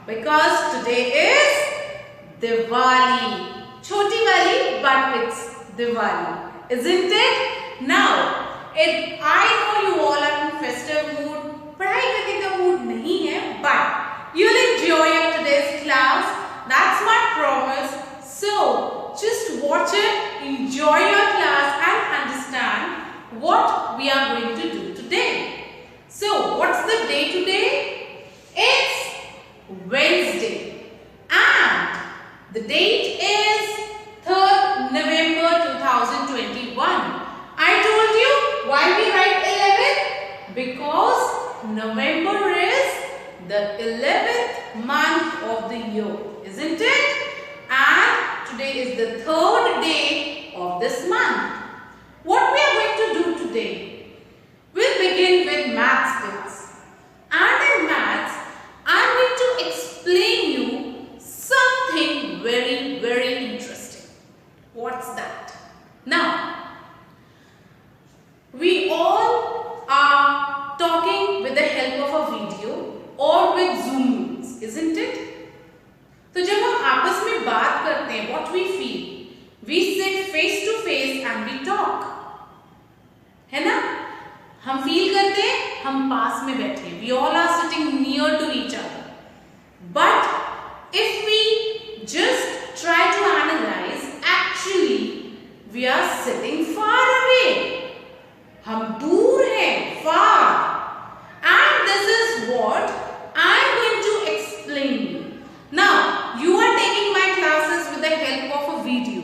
because today is Diwali. Choti wali, but it's Diwali, isn't it? Now, I know you all are in festive mood. पढ़ाई करने का mood नहीं है, but you'll enjoy your today's class. That's my promise. So, just watch it, enjoy your class, and understand what we are going to do today. So, what's the day today? It's Wednesday, and the date is 3rd November 2021. I told you why we write 11? Because November is the 11th month of the year, isn't it? And today is the 3rd day of this month. What we are going to do today? We'll begin with maths bits. And in maths, I'm going to explain you something very, very interesting. What's that? Now, we all are talking with the help of a video or with Zoom meetings, isn't it? तो जब हम आपस में बात करते हैं, what we feel? We sit face to face and we talk. है ना? हम feel करते हैं, हम पास में बैठे हैं. We all are sitting near to each other. But if we just try to analyze, actually we are sitting far away. हम दूर हैं, far. And this is what I am going to explain you. Now, you are taking my classes with the help of a video.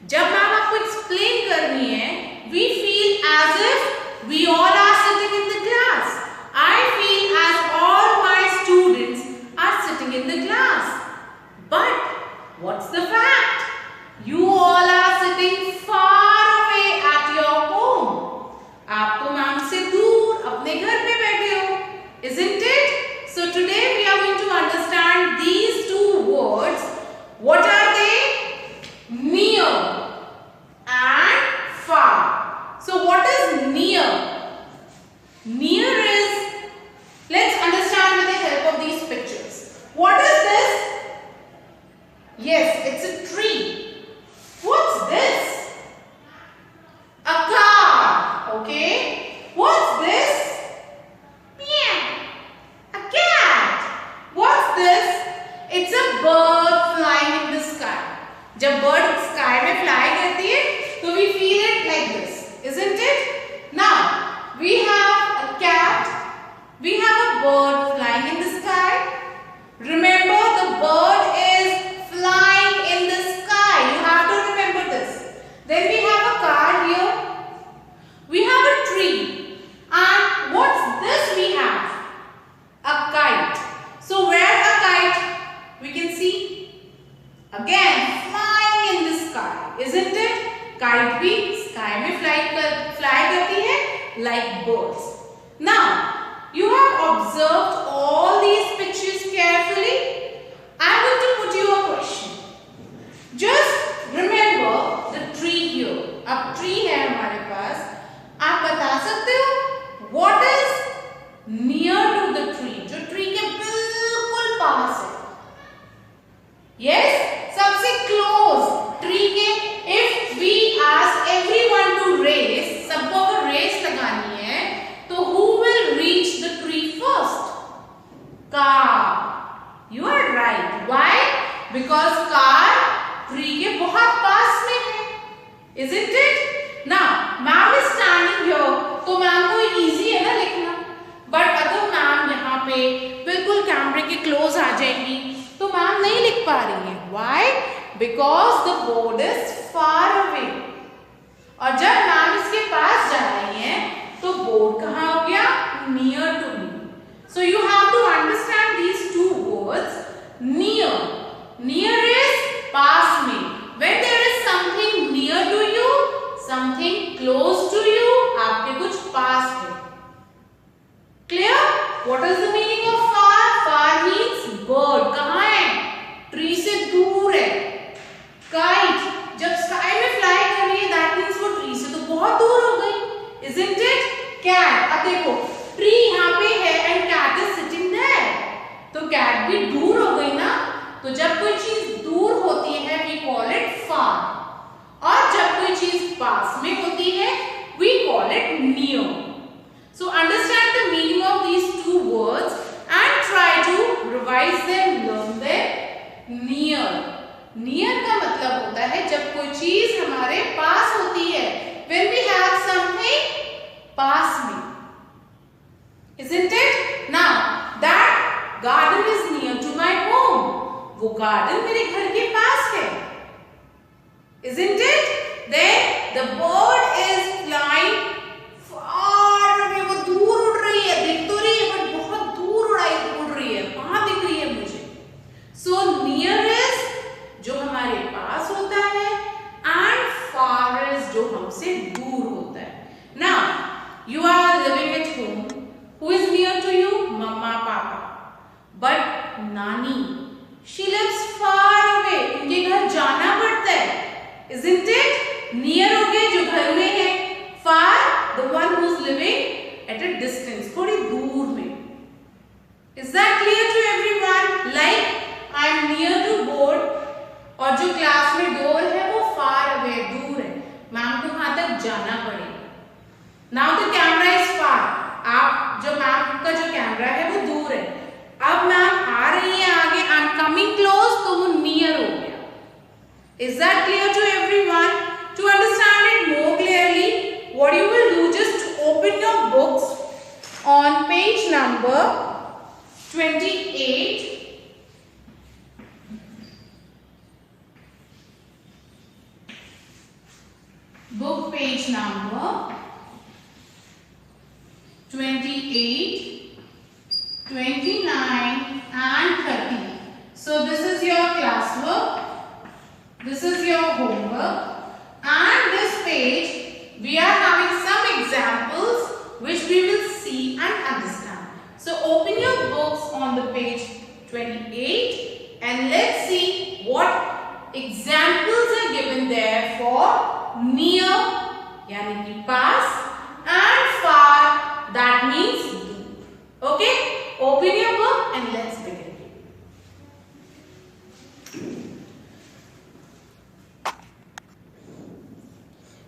जब ma'am आपको explain करनी है, we feel as if we all are sitting in the class. I feel as all my students are sitting in the class. But what's the fact? You all are sitting far away at your home. आप तो ma'am से दूर अपने घर में बैठे हो, isn't it? So today we are going to understand these two words. What are they? Near and far. So what is near? Near is, let's understand with the help of these pictures. What is this? Yes, it's a tree. What's this? A car. Okay. What's this? Meow. A cat. What's this? It's a bird flying in the sky. जब bird sky में fly करती है, तो we feel it like this, isn't it? Now we have a cat. We have a bird flying in the sky. Remember, the bird is flying in the sky. You have to remember this. Then we have a car here. We have a tree. And what's this we have? A kite. So where's a kite? We can see. Again, flying in the sky. Isn't it? Kite bhi sky mein fly karti hai like birds. Now, you have observed all these pictures carefully. I am going to put you a question. Just remember the tree here. अब tree है हमारे पास. आप बता सकते हो what is near to the tree? जो tree के बिल्कुल पास है. Yes, सबसे close tree के. If we ask everyone to race, सबको अगर race लगानी है, तो who will reach the tree first? Car. You are right. Why? Because car tree के बहुत पास में है. Isn't it? Now, ma'am is standing here, तो ma'am को easy है ना लिखना. But अगर ma'am यहाँ पे बिल्कुल कैमरे के close आ जाएंगी, तो ma'am नहीं लिख पा रही है. Why? Because the board is far away. और जब ma'am इसके पास जा रही हैं, तो board कहाँ हो गया? Near to me. So you have to understand these two words. Near. Near is पास में. When there is something near to you, something close to you, आपके कुछ पास है. Clear? What is the meaning of far? Far means bird. कहाँ है? Tree से दूर है. Kite. जब sky में fly कर रही है, that means वो tree से तो बहुत दूर हो गई. Isn't it? Cat. अब देखो, tree यहाँ पे है and cat is sitting there. तो cat भी दूर हो गई चीज हमारे पास होती है, when we have something पास में, isn't it? Now that garden is near to my home. वो garden मेरे घर के पास है, isn't it? Then the bird is flying far away. वो दूर उड़ रही है, दिख तो रही है बट बहुत दूर उड़ रही है, वहां दिख रही है मुझे. So near is जो हमारे पास होता है and far is जो हमसे दूर होता है. Now you are living at home. Who is near to you? Mama, Papa. But Nani, she lives far away. उनके घर जाना पड़ता है, isn't it? Near हो गए जो घर में है, far the one who is living at a distance, थोड़ी दूर में. Is that clear to everyone? Like I am near to board और जो क्लास में डोर है वो far away, दूर है, मैम को वहां तक जाना पड़ेगा. Now the camera is far. आप जो मैम का जो कैमरा है वो दूर है, अब मैम आ रही है आगे, I am coming close, तो वो near हो गया. Is that clear to everyone? To understand it more clearly, what you will do, just open your books on page number 28. Book page number 28, 29 and 30. So this is your classwork, this is your homework, and this page we are having some examples which we will see and understand. So open your books on the page 28 and let's see what examples are given there for near यानी कि पास and far that means दूर. Okay, open your book and let's begin.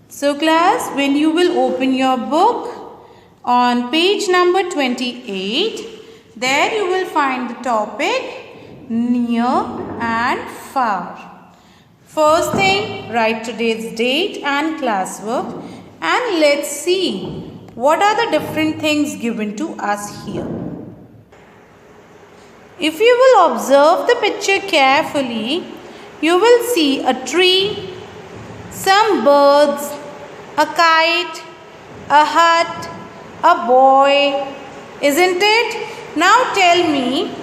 So class, when you will open your book on page number 28, there you will find the topic near and far. First thing, write today's date and classwork and let's see what are the different things given to us here. If you will observe the picture carefully, you will see a tree, some birds, a kite, a hut, a boy, isn't it? Now tell me,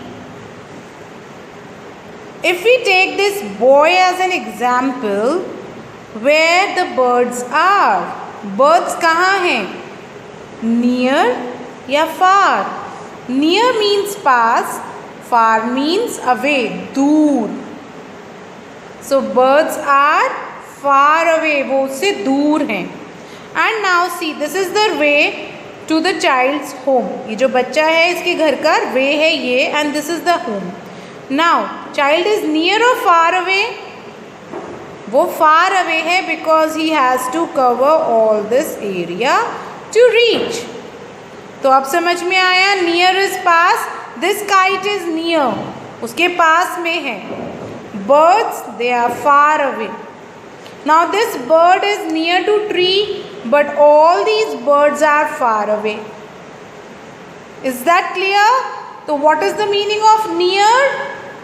if we take this boy as an example, where the birds are? Birds कहाँ हैं? Near या far? Near means pass, far means away, दूर. So birds are far away, वो उससे दूर हैं. And now see, this is the way to the child's home. ये जो बच्चा है इसके घर का way है ये, and this is the home. Now child is near or far away? वो far away है because he has to cover all this area to reach. तो अब समझ में आया, near is pass, this kite is near, उसके पास में है. Birds, they are far away. Now this bird is near to tree, but all these birds are far away. Is that clear? So what is the meaning of near?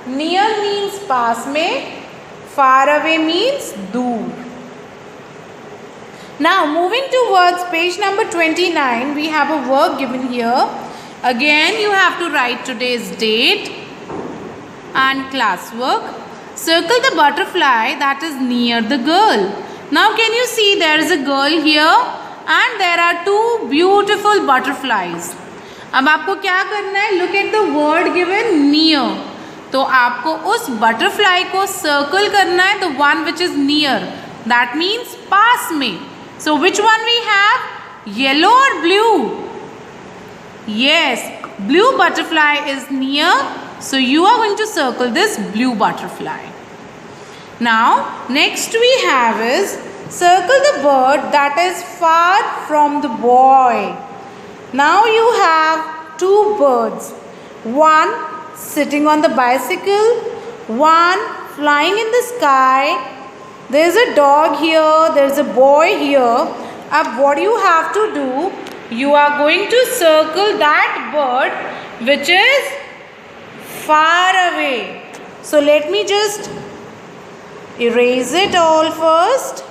Near means पास में, far away means दूर. Now moving towards page number 29, we have a work given here. Again you have to write today's date and classwork. Circle the butterfly that is near the girl. Now can you see there is a girl here and there are two beautiful butterflies. अब आपको क्या करना है? Look at the word given near. तो आपको उस butterfly को circle करना है, the one which is near. That means पास में. So which one we have? Yellow or blue? Yes, blue butterfly is near. So you are going to circle this blue butterfly. Now next we have is circle the bird that is far from the boy. Now you have two birds. One sitting on the bicycle, one flying in the sky, There is a dog here, there is a boy here. Now what you have to do, you are going to circle that bird which is far away. So let me just erase it all first.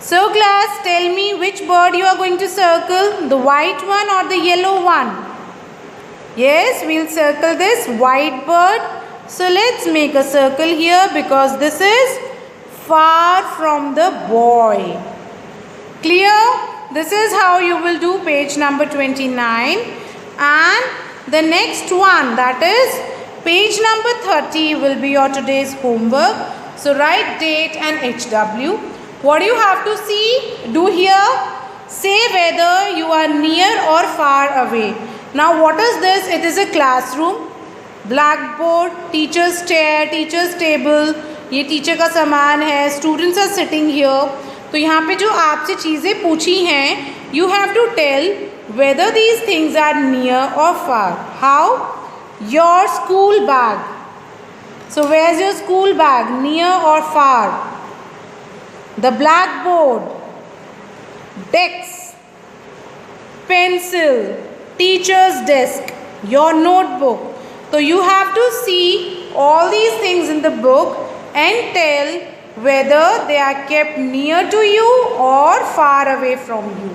So class, tell me which bird you are going to circle, the white one or the yellow one? Yes, we'll circle this white bird. So let's make a circle here because this is far from the boy. Clear? This is how you will do page number 29. And the next one, that is page number 30, will be your today's homework. So write date and HW. What do you have to do here? Say whether you are near or far away. Now what is this? It is a classroom. Blackboard, teacher's chair, teacher's table. ये teacher का सामान है. Students are sitting here. तो यहाँ पे जो आपसे चीज़ें पूछी हैं, you have to tell whether these things are near or far. How? Your school bag. So where's your school bag? Near or far? The blackboard, desk, pencil, teacher's desk, your notebook. So you have to see all these things in the book and tell whether they are kept near to you or far away from you.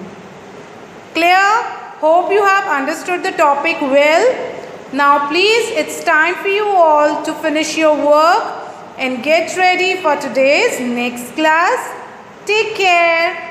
Clear? Hope you have understood the topic well. Now please, it's time for you all to finish your work and get ready for today's next class. Take care.